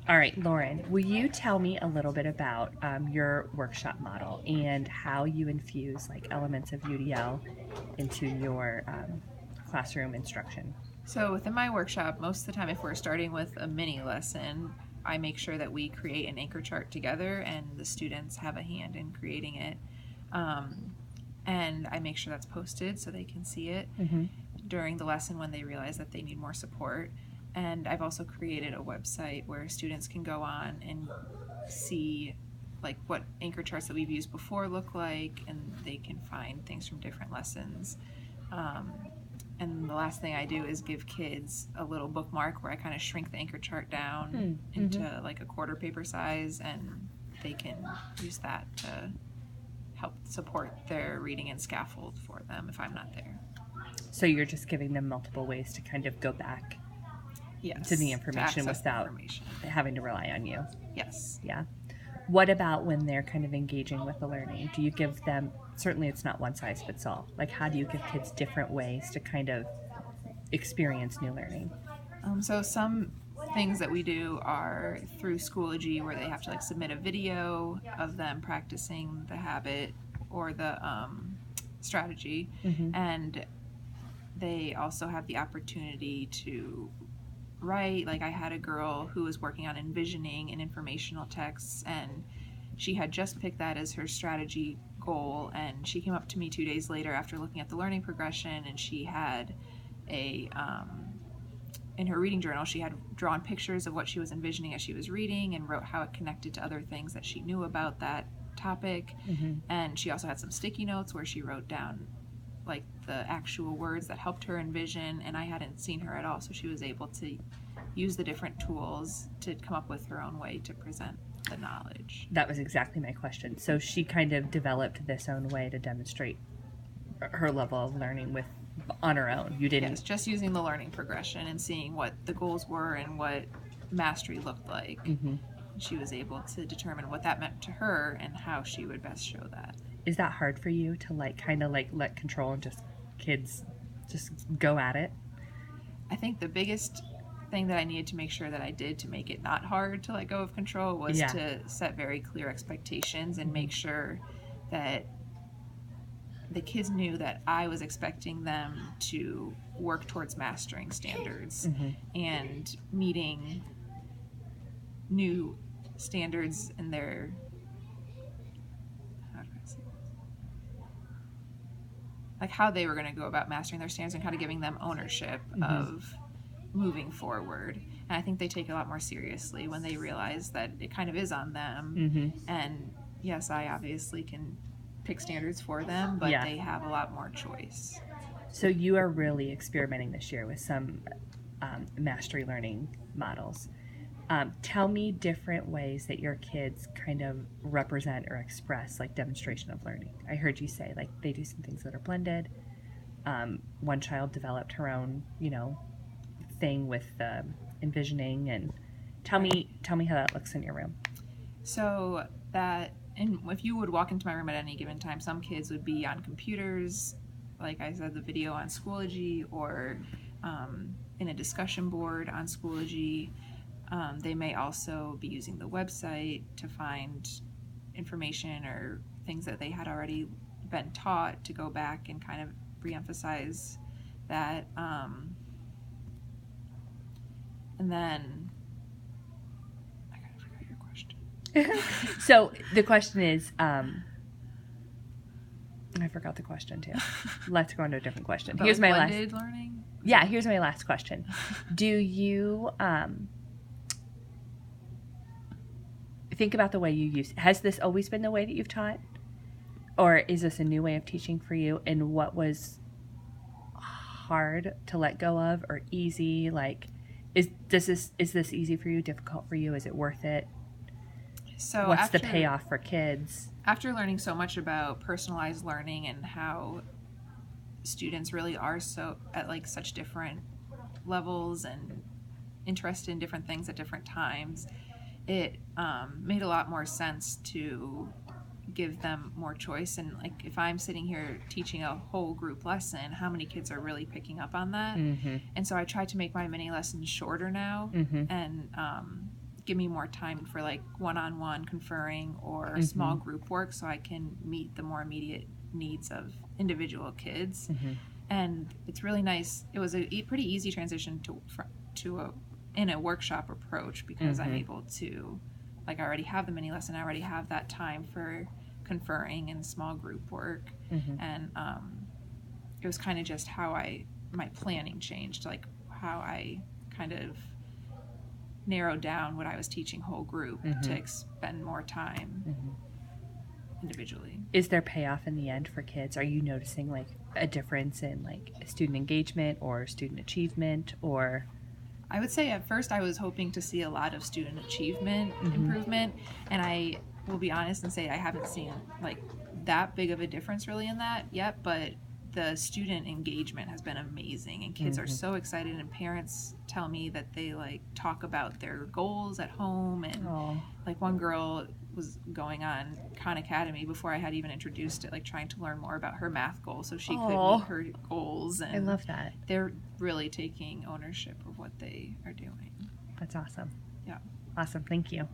All right, Lauren, will you tell me a little bit about your workshop model and how you infuse like elements of UDL into your classroom instruction? So within my workshop, most of the time, if we're starting with a mini lesson, I make sure that we create an anchor chart together and the students have a hand in creating it. Um, and I make sure that's posted so they can see it during the lesson when they realize that they need more support. And I've also created a website where students can go on and see like what anchor charts that we've used before look like, and they can find things from different lessons. Um, and the last thing I do is give kids a little bookmark where I kind of shrink the anchor chart down into like a quarter paper size, and they can use that to help support their reading and scaffold for them if I'm not there. So you're just giving them multiple ways to kind of go back Yes, to the information without information. having to rely on you. Yes. Yeah. What about when they're kind of engaging with the learning? Do you give them, certainly it's not one size fits all, like how do you give kids different ways to kind of experience new learning? So some things that we do are through Schoology, where they have to like submit a video of them practicing the habit or the strategy, and they also have the opportunity to write. Like I had a girl who was working on envisioning and informational texts, and she had just picked that as her strategy goal, and she came up to me 2 days later after looking at the learning progression, and she had a in her reading journal, she had drawn pictures of what she was envisioning as she was reading and wrote how it connected to other things that she knew about that topic. And she also had some sticky notes where she wrote down like the actual words that helped her envision, and I hadn't seen her at all, so she was able to use the different tools to come up with her own way to present the knowledge. That was exactly my question. So she kind of developed this own way to demonstrate her level of learning with on her own. You didn't. Yes, just using the learning progression and seeing what the goals were and what mastery looked like. She was able to determine what that meant to her and how she would best show that. Is that hard for you to like kind of like let control and just kids just go at it? I think the biggest thing that I needed to make sure that I did to make it not hard to let go of control was to set very clear expectations and make sure that the kids knew that I was expecting them to work towards mastering standards and meeting new standards in their, how do I say this? Like how they were going to go about mastering their standards and kind of giving them ownership of moving forward. And I think they take it a lot more seriously when they realize that it kind of is on them. And yes, I obviously can pick standards for them, but they have a lot more choice. So you are really experimenting this year with some mastery learning models. Tell me different ways that your kids kind of represent or express like demonstration of learning. I heard you say like they do some things that are blended. One child developed her own, thing with envisioning, and tell me how that looks in your room. So that, and if you would walk into my room at any given time, some kids would be on computers, like I said, the video on Schoology, or in a discussion board on Schoology. They may also be using the website to find information or things that they had already been taught to go back and kind of reemphasize that. And then I kind of forgot your question. So the question is, I forgot the question too. Let's go into a different question. About here's my blended learning? Yeah, here's my last question. Do you think about the way you use? Has this always been the way that you've taught, or is this a new way of teaching for you? And what was hard to let go of, or easy? Like, is this easy for you? Difficult for you? Is it worth it? So what's the payoff for kids? After learning so much about personalized learning and how students really are so at like such different levels and interested in different things at different times, it made a lot more sense to give them more choice. And like if I'm sitting here teaching a whole group lesson, how many kids are really picking up on that? And so I try to make my mini lessons shorter now and give me more time for like one-on-one conferring or small group work, so I can meet the more immediate needs of individual kids. And it's really nice. It was a pretty easy transition in a workshop approach, because I'm able to, like, I already have the mini lesson, I already have that time for conferring and small group work. And it was kind of just how my planning changed, like how I kind of narrowed down what I was teaching whole group to spend more time individually. Is there payoff in the end for kids? Are you noticing like a difference in like student engagement or student achievement? Or I would say at first I was hoping to see a lot of student achievement improvement, and I will be honest and say I haven't seen like that big of a difference really in that yet, but the student engagement has been amazing, and kids are so excited, and parents tell me that they like talk about their goals at home, and like one girl was going on Khan Academy before I had even introduced it, like trying to learn more about her math goals so she could meet her goals. And I love that. They're really taking ownership of what they are doing. That's awesome. Yeah. Awesome. Thank you.